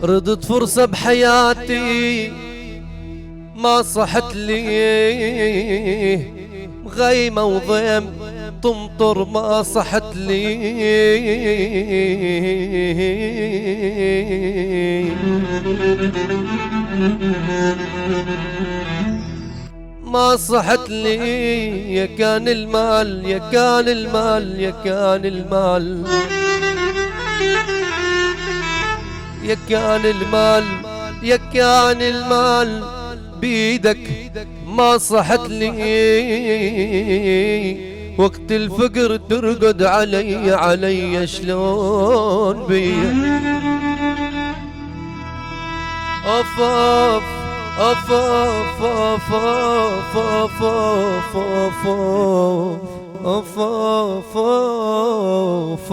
ردت فرصة بحياتي ما صحت لي، غيمة وضيم تمطر ما صحت لي، ما صحت لي. يا كان المال يا كان المال يا كان المال يا كان المال يا كان المال بيدك ما صحت لي. وقت الفقر ترقد علي شلون بيا. أف أف أف أف أف أف أف أف أف أف أف